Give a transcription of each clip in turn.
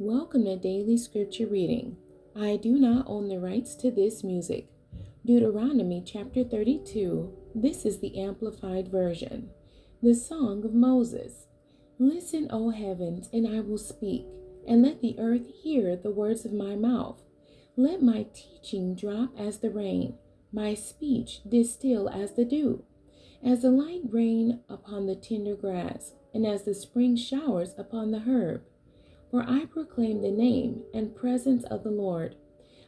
Welcome to Daily Scripture Reading. I do not own the rights to this music. Deuteronomy chapter 32. This is the Amplified Version. The Song of Moses. Listen, O heavens, and I will speak, and let the earth hear the words of my mouth. Let my teaching drop as the rain, my speech distill as the dew, as the light rain upon the tender grass, and as the spring showers upon the herb. For I proclaim the name and presence of the Lord.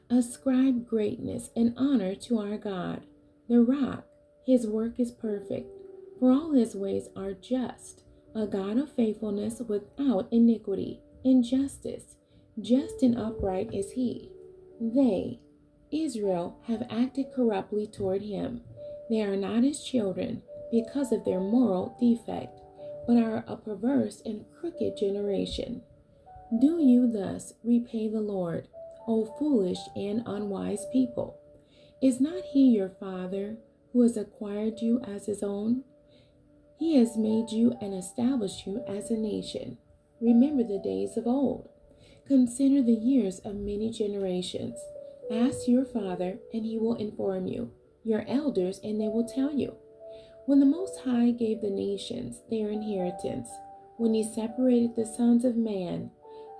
Ascribe greatness and honor to our God, the rock. His work is perfect, for all his ways are just, a God of faithfulness without iniquity. In justice, just and upright is he. They, Israel, have acted corruptly toward him. They are not his children because of their moral defect, but are a perverse and crooked generation. Do you thus repay the Lord, O foolish and unwise people? Is not he your father who has acquired you as his own? He has made you and established you as a nation. Remember the days of old. Consider the years of many generations. Ask your father, and he will inform you, your elders, and they will tell you. When the Most High gave the nations their inheritance, when he separated the sons of man,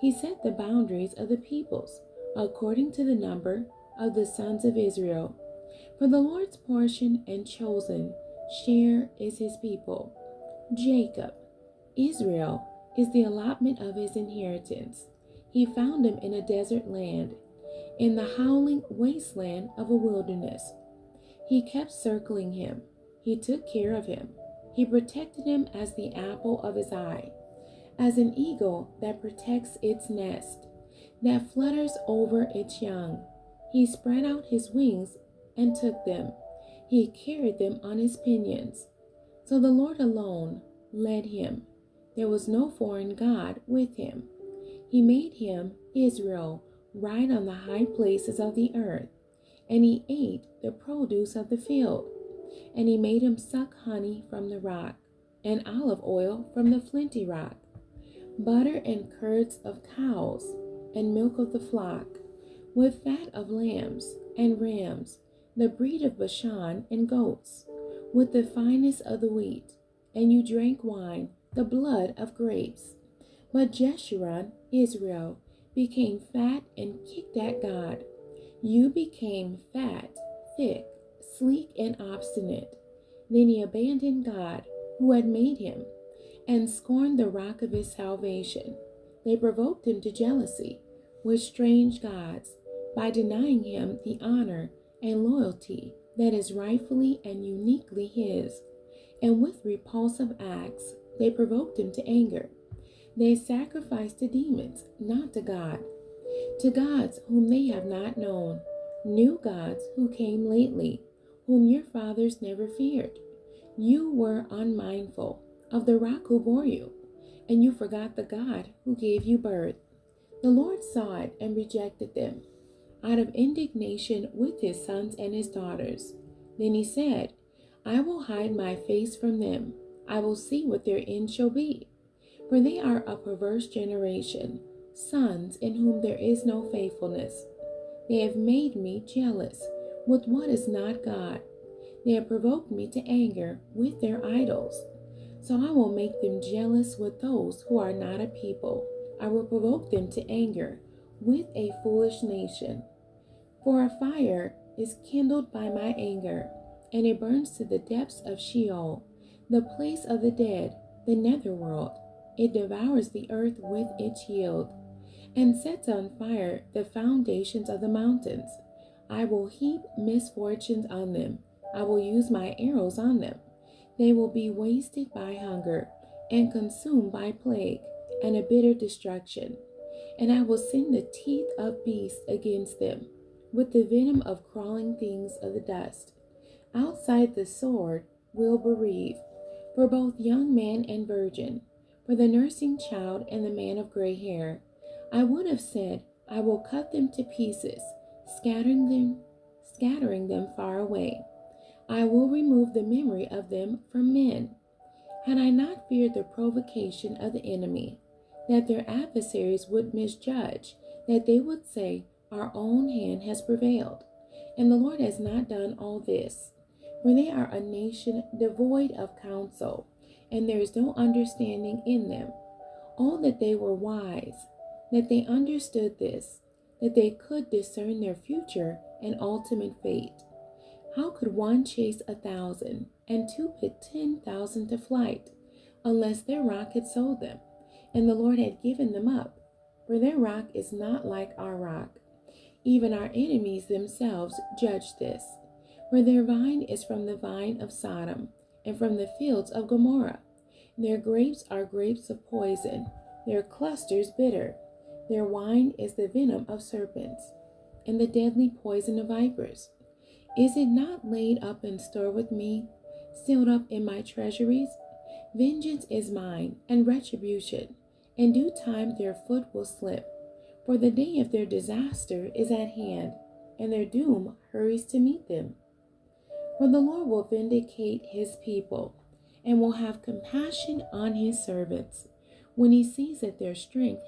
he set the boundaries of the peoples according to the number of the sons of Israel. For the Lord's portion and chosen share is his people. Jacob, Israel, is the allotment of his inheritance. He found him in a desert land, in the howling wasteland of a wilderness. He kept circling him. He took care of him. He protected him as the apple of his eye. As an eagle that protects its nest, that flutters over its young. He spread out his wings and took them. He carried them on his pinions. So the Lord alone led him. There was no foreign God with him. He made him, Israel, ride on the high places of the earth, and he ate the produce of the field. And he made him suck honey from the rock, and olive oil from the flinty rock, butter and curds of cows, and milk of the flock, with fat of lambs and rams, the breed of Bashan and goats, with the finest of the wheat. And you drank wine, the blood of grapes. But Jeshurun, Israel, became fat and kicked at God. You became fat, thick, sleek, and obstinate. Then he abandoned God, who had made him, and scorned the rock of his salvation. They provoked him to jealousy with strange gods by denying him the honor and loyalty that is rightfully and uniquely his. And with repulsive acts, they provoked him to anger. They sacrificed to demons, not to gods whom they have not known, new gods who came lately, whom your fathers never feared. You were unmindful of the rock who bore you, and you forgot the God who gave you birth. The Lord saw it and rejected them, out of indignation with his sons and his daughters. Then he said, I will hide my face from them. I will see what their end shall be. For they are a perverse generation, sons in whom there is no faithfulness. They have made me jealous with what is not God. They have provoked me to anger with their idols. So I will make them jealous with those who are not a people. I will provoke them to anger with a foolish nation. For a fire is kindled by my anger, and it burns to the depths of Sheol, the place of the dead, the netherworld. It devours the earth with its yield, and sets on fire the foundations of the mountains. I will heap misfortunes on them. I will use my arrows on them. They will be wasted by hunger and consumed by plague and a bitter destruction. And I will send the teeth of beasts against them, with the venom of crawling things of the dust. Outside the sword will bereave, for both young man and virgin, for the nursing child and the man of gray hair. I would have said, I will cut them to pieces, scattering them far away. I will remove the memory of them from men. Had I not feared the provocation of the enemy, that their adversaries would misjudge, that they would say, "Our own hand has prevailed." And the Lord has not done all this. For they are a nation devoid of counsel, and there is no understanding in them. Oh, that they were wise, that they understood this, that they could discern their future and ultimate fate. How could one chase 1,000 and two put 10,000 to flight, unless their rock had sold them, and the Lord had given them up? For their rock is not like our rock. Even our enemies themselves judge this. For their vine is from the vine of Sodom, and from the fields of Gomorrah. Their grapes are grapes of poison, their clusters bitter. Their wine is the venom of serpents, and the deadly poison of vipers. Is it not laid up in store with me, sealed up in my treasuries? Vengeance is mine, and retribution. In due time their foot will slip. For the day of their disaster is at hand, and their doom hurries to meet them. For the Lord will vindicate his people, and will have compassion on his servants, when he sees that their strength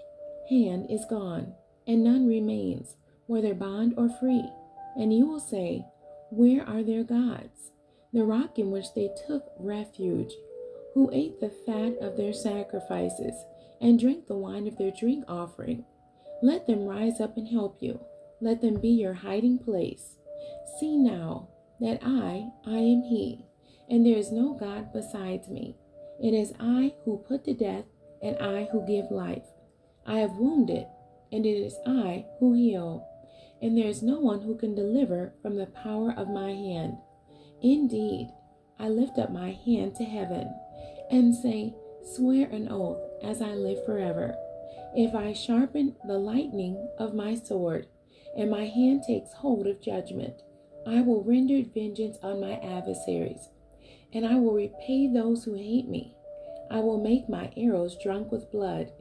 hand is gone, and none remains, whether bond or free. And you will say, "Where are their gods, the rock in which they took refuge, who ate the fat of their sacrifices, and drank the wine of their drink offering?" Let them rise up and help you. Let them be your hiding place. See now that I am he, and there is no God besides me. It is I who put to death, and I who give life. I have wounded, and it is I who heal, and there is no one who can deliver from the power of my hand. Indeed, I lift up my hand to heaven, and say, "Swear an oath as I live forever." If I sharpen the lightning of my sword, and my hand takes hold of judgment, I will render vengeance on my adversaries, and I will repay those who hate me. I will make my arrows drunk with blood,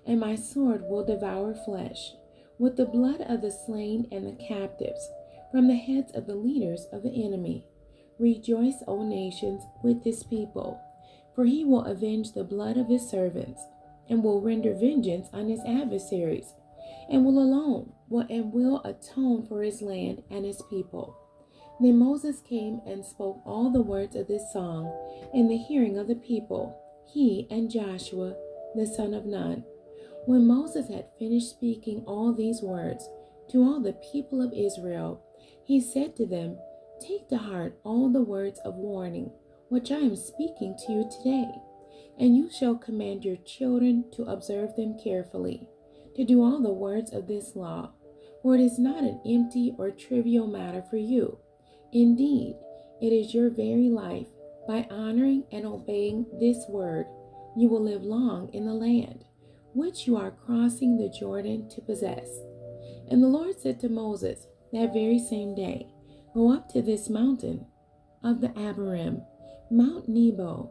and my sword will devour flesh, with the blood of the slain and the captives, from the heads of the leaders of the enemy. Rejoice, O nations, with this people, for he will avenge the blood of his servants, and will render vengeance on his adversaries, and will atone for his land and his people. Then Moses came and spoke all the words of this song in the hearing of the people, he and Joshua the son of Nun. When Moses had finished speaking all these words to all the people of Israel, he said to them, "Take to heart all the words of warning which I am speaking to you today. And you shall command your children to observe them carefully, to do all the words of this law, for it is not an empty or trivial matter for you. Indeed, it is your very life. By honoring and obeying this word, you will live long in the land, which you are crossing the Jordan to possess." And the Lord said to Moses that very same day, "Go up to this mountain of the Abarim, Mount Nebo,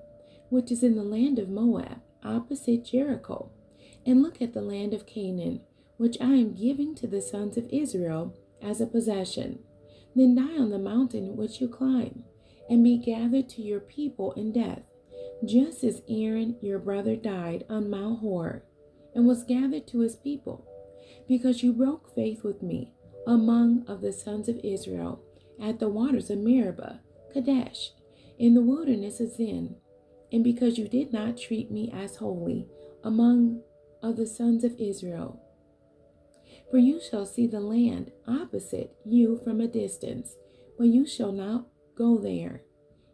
which is in the land of Moab, opposite Jericho, and look at the land of Canaan, which I am giving to the sons of Israel as a possession. Then die on the mountain which you climb, and be gathered to your people in death, just as Aaron your brother died on Mount Hor, and was gathered to his people, because you broke faith with me among of the sons of Israel at the waters of Meribah, Kadesh, in the wilderness of Zin, and because you did not treat me as holy among of the sons of Israel. For you shall see the land opposite you from a distance, but you shall not go there,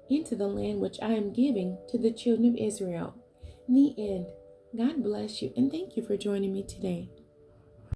into the land which I am giving to the children of Israel." The end. God bless you, and thank you for joining me today.